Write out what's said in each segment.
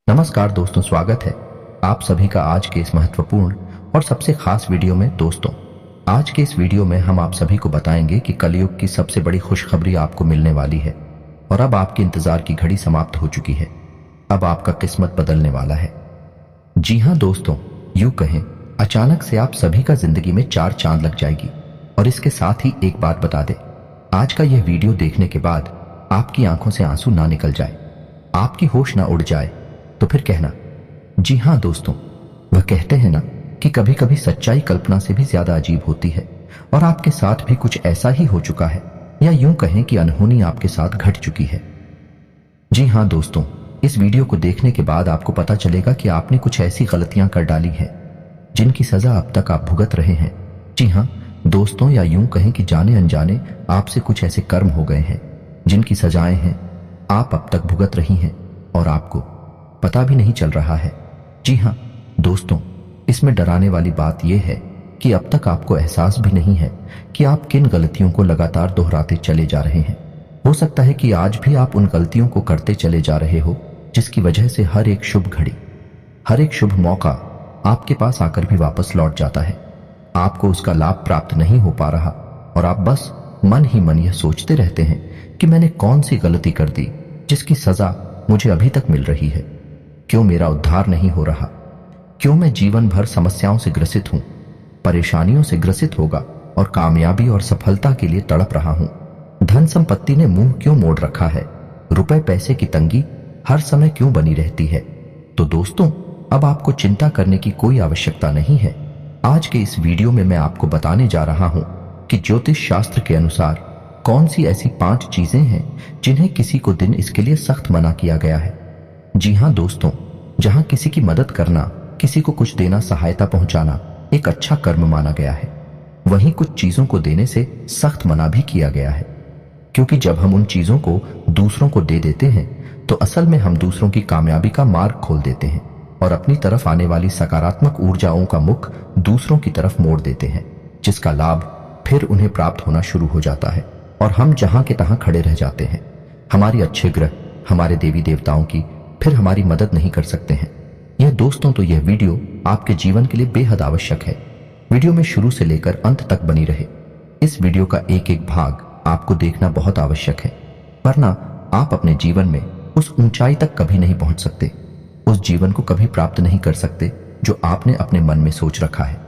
नमस्कार दोस्तों, स्वागत है आप सभी का आज के इस महत्वपूर्ण और सबसे खास वीडियो में। दोस्तों, आज के इस वीडियो में हम आप सभी को बताएंगे कि कलयुग की सबसे बड़ी खुशखबरी आपको मिलने वाली है और अब आपके इंतजार की घड़ी समाप्त हो चुकी है। अब आपका किस्मत बदलने वाला है। जी हाँ दोस्तों, यूं कहें अचानक से आप सभी का जिंदगी में चार चांद लग जाएगी। और इसके साथ ही एक बात बता दे, आज का यह वीडियो देखने के बाद आपकी आंखों से आंसू ना निकल जाए, आपकी होश ना उड़ जाए तो फिर कहना। जी हाँ दोस्तों, वह कहते हैं ना कि कभी कभी सच्चाई कल्पना से भी ज्यादा अजीब होती है और आपके साथ भी कुछ ऐसा ही हो चुका है, या यूं कहें कि अनहोनी आपके साथ घट चुकी है। जी हाँ दोस्तों, इस वीडियो को देखने के बाद आपको पता चलेगा कि आपने कुछ ऐसी गलतियां कर डाली हैं जिनकी सजा अब तक आप भुगत रहे हैं। जी हाँ दोस्तों, या यूं कहें कि जाने अनजाने आपसे कुछ ऐसे कर्म हो गए हैं जिनकी सजाएं हैं आप अब तक भुगत रही हैं और आपको पता भी नहीं चल रहा है। जी हाँ दोस्तों, इसमें डराने वाली बात यह है कि अब तक आपको एहसास भी नहीं है कि आप किन गलतियों को लगातार दोहराते चले जा रहे हैं। हो सकता है कि आज भी आप उन गलतियों को करते चले जा रहे हो जिसकी वजह से हर एक शुभ घड़ी, हर एक शुभ मौका आपके पास आकर भी वापस लौट जाता है। आपको उसका लाभ प्राप्त नहीं हो पा रहा और आप बस मन ही मन यह सोचते रहते हैं कि मैंने कौन सी गलती कर दी जिसकी सजा मुझे अभी तक मिल रही है। क्यों मेरा उद्धार नहीं हो रहा? क्यों मैं जीवन भर समस्याओं से ग्रसित हूं, परेशानियों से ग्रसित होगा और कामयाबी और सफलता के लिए तड़प रहा हूं? धन संपत्ति ने मुंह क्यों मोड़ रखा है? रुपए पैसे की तंगी हर समय क्यों बनी रहती है? तो दोस्तों, अब आपको चिंता करने की कोई आवश्यकता नहीं है। आज के इस वीडियो में मैं आपको बताने जा रहा हूं कि ज्योतिष शास्त्र के अनुसार कौन सी ऐसी 5 चीजें हैं जिन्हें किसी को दिन इसके लिए सख्त मना किया गया है। जी हाँ दोस्तों, जहां किसी की मदद करना, किसी को कुछ देना, सहायता पहुंचाना एक अच्छा कर्म माना गया है, वहीं कुछ चीजों को देने से सख्त मना भी किया गया है। क्योंकि जब हम उन चीजों को दूसरों को दे देते हैं तो असल में हम दूसरों की कामयाबी का मार्ग खोल देते हैं और अपनी तरफ आने वाली सकारात्मक ऊर्जाओं का मुख दूसरों की तरफ मोड़ देते हैं, जिसका लाभ फिर उन्हें प्राप्त होना शुरू हो जाता है और हम जहां के तहां खड़े रह जाते हैं। हमारी अच्छे ग्रह, हमारे देवी देवताओं की फिर हमारी मदद नहीं कर सकते हैं। यह दोस्तों, तो यह वीडियो आपके जीवन के लिए बेहद आवश्यक है। वीडियो में शुरू से लेकर अंत तक बनी रहे। इस वीडियो का एक एक भाग आपको देखना बहुत आवश्यक है, वरना आप अपने जीवन में उस ऊंचाई तक कभी नहीं पहुंच सकते, उस जीवन को कभी प्राप्त नहीं कर सकते जो आपने अपने मन में सोच रखा है।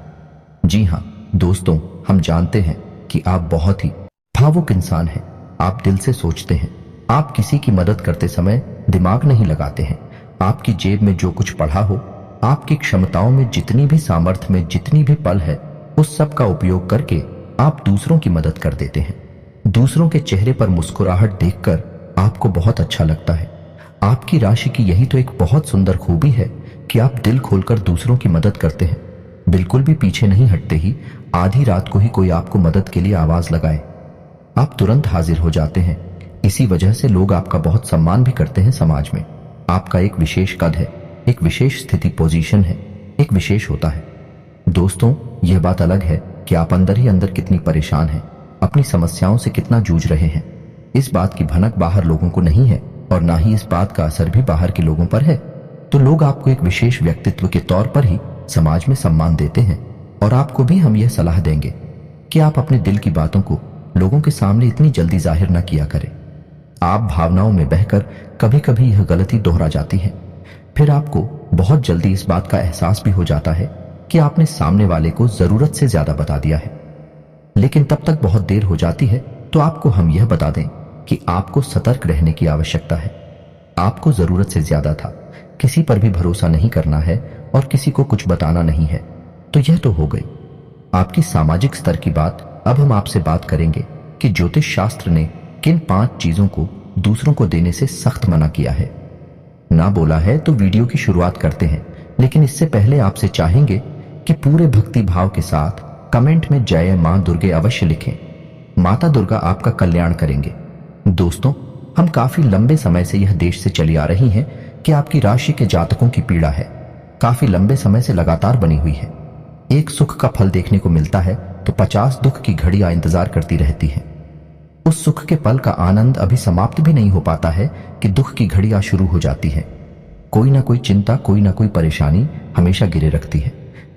जी हाँ दोस्तों, हम जानते हैं कि आप बहुत ही भावुक इंसान हैं। आप दिल से सोचते हैं, आप किसी की मदद करते समय दिमाग नहीं लगाते हैं। आपकी जेब में जो कुछ पड़ा हो, आपकी क्षमताओं में जितनी भी सामर्थ्य में जितनी भी पल है, उस सब का उपयोग करके आप दूसरों की मदद कर देते हैं। दूसरों के चेहरे पर मुस्कुराहट देखकर आपको बहुत अच्छा लगता है। आपकी राशि की यही तो एक बहुत सुंदर खूबी है कि आप दिल खोलकर दूसरों की मदद करते हैं। बिल्कुल भी पीछे नहीं हटते ही आधी रात को ही कोई आपको मदद के लिए आवाज लगाए, आप तुरंत हाजिर हो जाते हैं। इसी वजह से लोग आपका बहुत सम्मान भी करते हैं समाज में। आपका एक विशेष कद है, एक विशेष स्थिति, पोजीशन है, एक विशेष होता है। दोस्तों, यह बात अलग है कि आप अंदर ही अंदर कितनी परेशान हैं, अपनी समस्याओं से कितना जूझ रहे हैं। इस बात की भनक बाहर लोगों को नहीं है और ना ही इस बात का असर भी बाहर के लोगों पर है। तो लोग आपको एक विशेष व्यक्तित्व के तौर पर ही समाज में सम्मान देते हैं और आपको भी हम यह सलाह देंगे कि आप अपने दिल की बातों को लोगों के सामने इतनी जल्दी जाहिर न किया करें। आप भावनाओं में बहकर कभी कभी यह गलती दोहरा जाती है। फिर आपको बहुत जल्दी इस बात का एहसास भी हो जाता है कि आपने सामने वाले को जरूरत से ज्यादा बता दिया है। लेकिन तब तक बहुत देर हो जाती है। तो आपको हम यह बता दें कि आपको सतर्क रहने की आवश्यकता है। आपको जरूरत से ज्यादा था, किसी पर भी भरोसा नहीं करना है और किसी को कुछ बताना नहीं है। तो यह तो हो गई आपकी सामाजिक स्तर की बात। अब हम आपसे बात करेंगे कि ज्योतिष शास्त्र ने किन 5 चीजों को दूसरों को देने से सख्त मना किया है। ना बोला है तो वीडियो की शुरुआत करते हैं, लेकिन इससे पहले आपसे चाहेंगे कि पूरे भक्ति भाव के साथ कमेंट में जय मां दुर्गे अवश्य लिखें। माता दुर्गा आपका कल्याण करेंगे। दोस्तों, हम काफी लंबे समय से यह देश से चली आ रही हैं कि आपकी राशि के जातकों की पीड़ा है, काफी लंबे समय से लगातार बनी हुई है। एक सुख का फल देखने को मिलता है तो 50 दुख की घड़ियां इंतजार करती रहती हैं। उस सुख के पल का आनंद अभी समाप्त भी नहीं हो पाता है कि दुख की घड़ियां शुरू हो जाती है। कोई ना कोई चिंता, कोई ना कोई परेशानी हमेशा गिरे रखती है।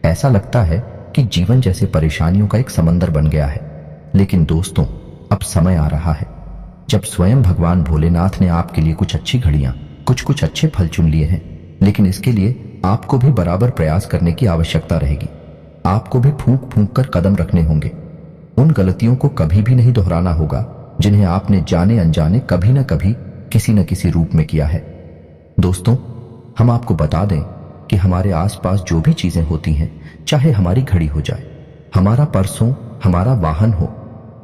ऐसा लगता है कि जीवन जैसे परेशानियों का एक समंदर बन गया है। लेकिन दोस्तों, अब समय आ रहा है जब स्वयं भगवान भोलेनाथ ने आपके लिए कुछ अच्छी घड़ियां, कुछ अच्छे फल चुन लिए हैं। लेकिन इसके लिए आपको भी बराबर प्रयास करने की आवश्यकता रहेगी। आपको भी फूंक फूंक कर कदम रखने होंगे। उन गलतियों को कभी भी नहीं दोहराना होगा जिन्हें आपने जाने अनजाने कभी न कभी किसी न किसी रूप में किया है। दोस्तों, हम आपको बता दें कि हमारे आसपास जो भी चीजें होती हैं, चाहे हमारी घड़ी हो जाए, हमारा पर्स हो, हमारा वाहन हो,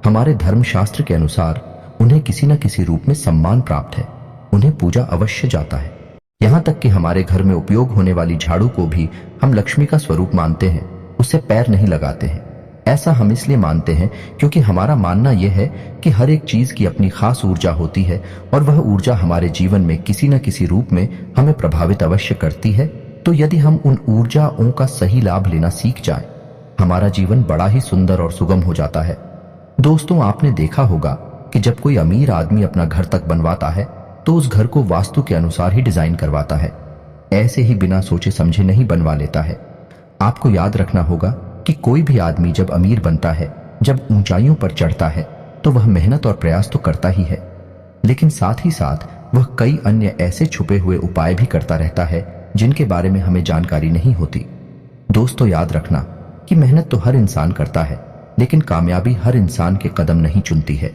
हमारे धर्मशास्त्र के अनुसार उन्हें किसी न किसी रूप में सम्मान प्राप्त है। उन्हें पूजा अवश्य जाता है। यहां तक कि हमारे घर में उपयोग होने वाली झाड़ू को भी हम लक्ष्मी का स्वरूप मानते हैं, उसे पैर नहीं लगाते हैं। ऐसा हम इसलिए मानते हैं क्योंकि हमारा मानना यह है कि हर एक चीज की अपनी खास ऊर्जा होती है और वह ऊर्जा हमारे जीवन में किसी न किसी रूप में हमें प्रभावित अवश्य करती है। तो यदि हम उन ऊर्जाओं का सही लाभ लेना सीख जाएं, हमारा जीवन बड़ा ही सुंदर और सुगम हो जाता है। दोस्तों, आपने देखा होगा कि जब कोई अमीर आदमी अपना घर तक बनवाता है तो उस घर को वास्तु के अनुसार ही डिजाइन करवाता है। ऐसे ही बिना सोचे समझे नहीं बनवा लेता है। आपको याद रखना होगा कि कोई भी आदमी जब अमीर बनता है, जब ऊंचाइयों पर चढ़ता है, तो वह मेहनत और प्रयास तो करता ही है, लेकिन साथ ही साथ वह कई अन्य ऐसे छुपे हुए उपाय भी करता रहता है जिनके बारे में हमें जानकारी नहीं होती। दोस्तों, याद रखना कि मेहनत तो हर इंसान करता है, लेकिन कामयाबी हर इंसान के कदम नहीं चुनती है।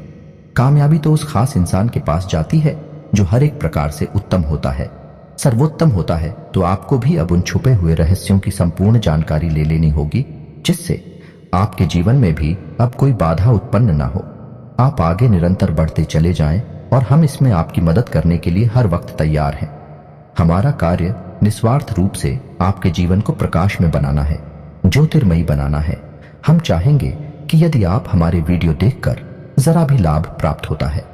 कामयाबी तो उस खास इंसान के पास जाती है जो हर एक प्रकार से उत्तम होता है, सर्वोत्तम होता है। तो आपको भी अब उन छुपे हुए रहस्यों की संपूर्ण जानकारी ले लेनी होगी, जिससे आपके जीवन में भी अब कोई बाधा उत्पन्न ना हो। आप आगे निरंतर बढ़ते चले जाएं और हम इसमें आपकी मदद करने के लिए हर वक्त तैयार हैं। हमारा कार्य निस्वार्थ रूप से आपके जीवन को प्रकाश में बनाना है, ज्योतिर्मयी बनाना है। हम चाहेंगे कि यदि आप हमारे वीडियो देखकर जरा भी लाभ प्राप्त होता है,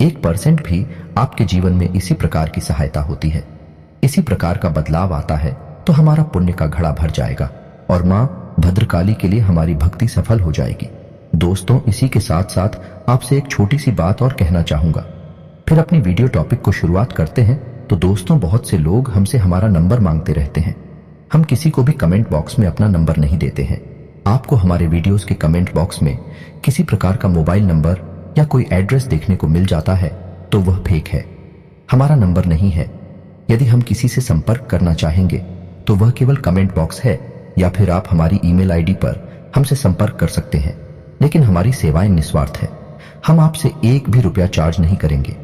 1% भी आपके जीवन में इसी प्रकार की सहायता होती है, इसी प्रकार का बदलाव आता है, तो हमारा पुण्य का घड़ा भर जाएगा और मां भद्रकाली के लिए हमारी भक्ति सफल हो जाएगी। दोस्तों, इसी के साथ साथ आपसे एक छोटी सी बात और कहना चाहूंगा, फिर अपनी वीडियो टॉपिक को शुरुआत करते हैं। तो दोस्तों, बहुत से लोग हमसे हमारा नंबर मांगते रहते हैं। हम किसी को भी कमेंट बॉक्स में अपना नंबर नहीं देते हैं। आपको हमारे वीडियोस के कमेंट बॉक्स में किसी प्रकार का मोबाइल नंबर या कोई एड्रेस देखने को मिल जाता है तो वह फेक है, हमारा नंबर नहीं है। यदि हम किसी से संपर्क करना चाहेंगे तो वह केवल कमेंट बॉक्स है, या फिर आप हमारी ईमेल आईडी पर हमसे संपर्क कर सकते हैं। लेकिन हमारी सेवाएं निस्वार्थ है। हम आपसे एक भी रुपया चार्ज नहीं करेंगे।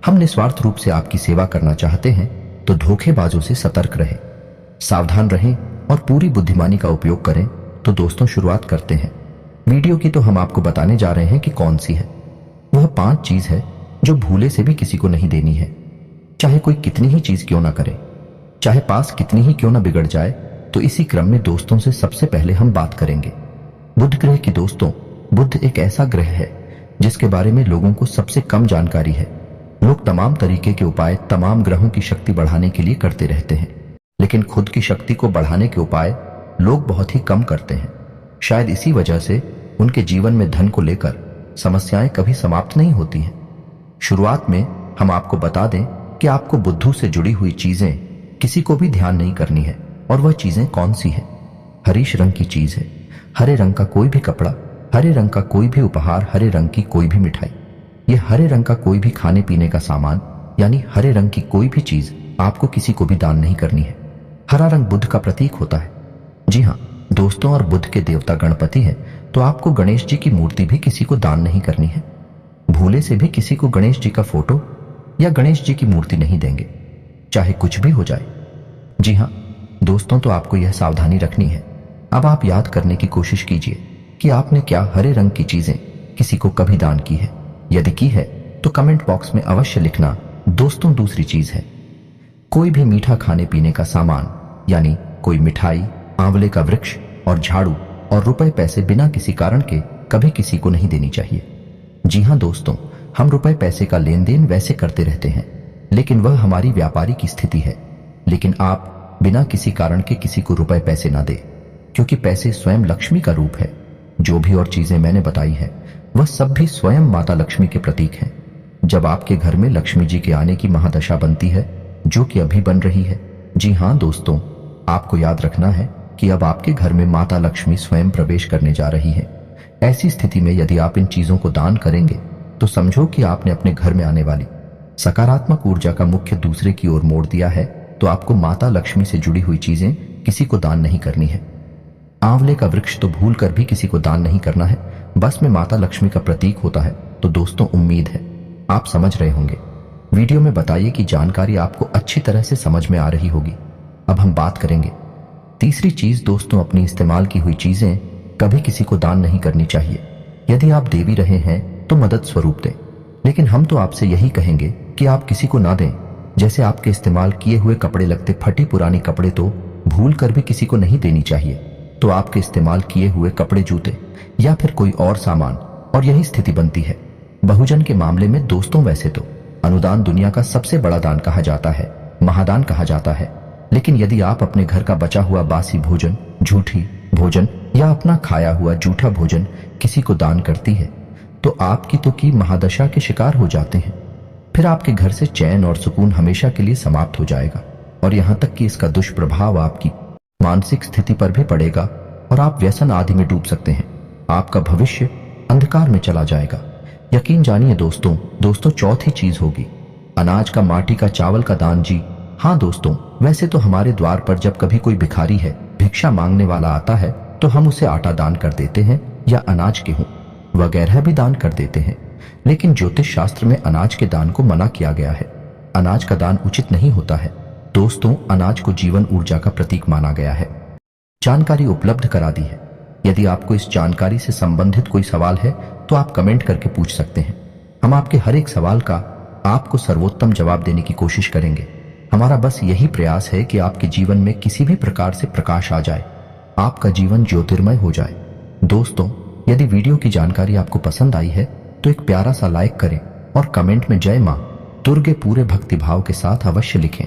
हम निस्वार्थ रूप से आपकी सेवा करना चाहते हैं, तो धोखेबाजों से सतर्क रहें, सावधान रहें और पूरी बुद्धिमानी का उपयोग करें। तो दोस्तों, शुरुआत करते हैं। वीडियो की तो हम आपको बताने जा रहे हैं कि कौन सी है। वह 5 चीज है जो भूले से भी किसी को नहीं देनी है। चाहे कोई कितनी ही चीज क्यों ना करे, चाहे पास कितनी ही क्यों ना बिगड़ जाए। तो इसी क्रम में दोस्तों से सबसे पहले हम बात करेंगे बुध ग्रह की। दोस्तों, बुध एक ऐसा ग्रह है जिसके बारे में लोगों को सबसे कम जानकारी है। लोग तमाम तरीके के उपाय तमाम ग्रहों की शक्ति बढ़ाने के लिए करते रहते हैं, लेकिन खुद की शक्ति को बढ़ाने के उपाय लोग बहुत ही कम करते हैं। शायद इसी वजह से उनके जीवन में धन को लेकर समस्याएं कभी समाप्त नहीं होती हैं। शुरुआत में हम आपको बता दें कि आपको बुद्धू से जुड़ी हुई चीजें किसी को भी ध्यान नहीं करनी है। और वह चीजें कौन सी है? हरीश रंग की चीज है। हरे रंग का कोई भी कपड़ा, हरे रंग का कोई भी उपहार, हरे रंग की कोई भी मिठाई, यह हरे रंग का कोई भी खाने पीने का सामान, यानी हरे रंग की कोई भी चीज आपको किसी को भी दान नहीं करनी है। हरा रंग बुध का प्रतीक होता है। जी हाँ दोस्तों, और बुध के देवता गणपति हैं, तो आपको गणेश जी की मूर्ति भी किसी को दान नहीं करनी है। भूले से भी किसी को गणेश जी का फोटो या गणेश जी की मूर्ति नहीं देंगे, चाहे कुछ भी हो जाए। जी हाँ दोस्तों, तो आपको यह सावधानी रखनी है। अब आप याद करने की कोशिश कीजिए कि आपने क्या हरे रंग की चीजें किसी को कभी दान की है। यदि की है तो कमेंट बॉक्स में अवश्य लिखना। दोस्तों, दूसरी चीज है कोई भी मीठा खाने पीने का सामान, यानी कोई मिठाई, आंवले का वृक्ष और झाड़ू और रुपए पैसे बिना किसी कारण के कभी किसी को नहीं देनी चाहिए। जी हाँ दोस्तों, हम रुपए पैसे का लेन देन वैसे करते रहते हैं, लेकिन वह हमारी व्यापारी की स्थिति है। लेकिन आप बिना किसी कारण के किसी को रुपए पैसे ना दे, क्योंकि पैसे स्वयं लक्ष्मी का रूप है। जो भी और चीजें मैंने बताई है वह सब भी स्वयं माता लक्ष्मी के प्रतीक हैं। जब आपके घर में लक्ष्मी जी के आने की महादशा बनती है, जो कि अभी बन रही है, जी हाँ दोस्तों, आपको याद रखना है कि अब आपके घर में माता लक्ष्मी स्वयं प्रवेश करने जा रही है। ऐसी स्थिति में यदि आप इन चीजों को दान करेंगे तो समझो कि आपने अपने घर में आने वाली सकारात्मक ऊर्जा का मुख्य दूसरे की ओर मोड़ दिया है। तो आपको माता लक्ष्मी से जुड़ी हुई चीजें किसी को दान नहीं करनी है। आंवले का वृक्ष तो भूल कर भी किसी को दान नहीं करना है, बस में माता लक्ष्मी का प्रतीक होता है। तो दोस्तों, उम्मीद है आप समझ रहे होंगे। वीडियो में बताइए कि जानकारी आपको अच्छी तरह से समझ में आ रही होगी। अब हम बात करेंगे तीसरी चीज। दोस्तों, अपनी इस्तेमाल की हुई चीजें कभी किसी को दान नहीं करनी चाहिए। यदि आप दे भी रहे हैं तो मदद स्वरूप दें, लेकिन हम तो आपसे यही कहेंगे कि आप किसी को ना दें। जैसे आपके इस्तेमाल किए हुए कपड़े लगते फटी पुरानी कपड़े तो भूल कर भी किसी को नहीं देनी चाहिए। तो आपके इस्तेमाल किए हुए कपड़े, जूते या फिर कोई और सामान, और यही स्थिति बनती है बहुजन के मामले में। दोस्तों, वैसे तो अनुदान दुनिया का सबसे बड़ा दान कहा जाता है, महादान कहा जाता है। लेकिन यदि आप अपने घर का बचा हुआ बासी भोजन, झूठी भोजन या अपना खाया हुआ जूठा भोजन किसी को दान करती है तो आपकी तो की महादशा के शिकार हो जाते हैं। फिर आपके घर से चैन और सुकून हमेशा के लिए समाप्त हो जाएगा, और यहां तक कि इसका दुष्प्रभाव आपकी मानसिक स्थिति पर भी पड़ेगा और आप व्यसन आदि में डूब सकते हैं। आपका भविष्य अंधकार में चला जाएगा। यकीन जानिए दोस्तों, चौथी चीज होगी अनाज का, माटी का, चावल का दान। जी हाँ दोस्तों, वैसे तो हमारे द्वार पर जब कभी कोई भिखारी है, भिक्षा मांगने वाला आता है तो हम उसे आटा दान कर देते हैं या अनाज, गेहूं वगैरह भी दान कर देते हैं। लेकिन ज्योतिष शास्त्र में अनाज के दान को मना किया गया है। अनाज का दान उचित नहीं होता है। दोस्तों, अनाज को जीवन ऊर्जा का प्रतीक माना गया है। जानकारी उपलब्ध करा दी है। यदि आपको इस जानकारी से संबंधित कोई सवाल है तो आप कमेंट करके पूछ सकते हैं। हम आपके हर एक सवाल का आपको सर्वोत्तम जवाब देने की कोशिश करेंगे। हमारा बस यही प्रयास है कि आपके जीवन में किसी भी प्रकार से प्रकाश आ जाए, आपका जीवन ज्योतिर्मय हो जाए। दोस्तों, यदि वीडियो की जानकारी आपको पसंद आई है तो एक प्यारा सा लाइक करें और कमेंट में जय मां दुर्गे पूरे भक्तिभाव के साथ अवश्य लिखें।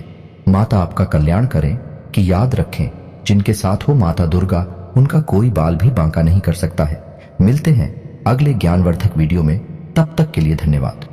माता आपका कल्याण करें। कि याद रखें, जिनके साथ हो माता दुर्गा, उनका कोई बाल भी बांका नहीं कर सकता है। मिलते हैं अगले ज्ञानवर्धक वीडियो में, तब तक के लिए धन्यवाद।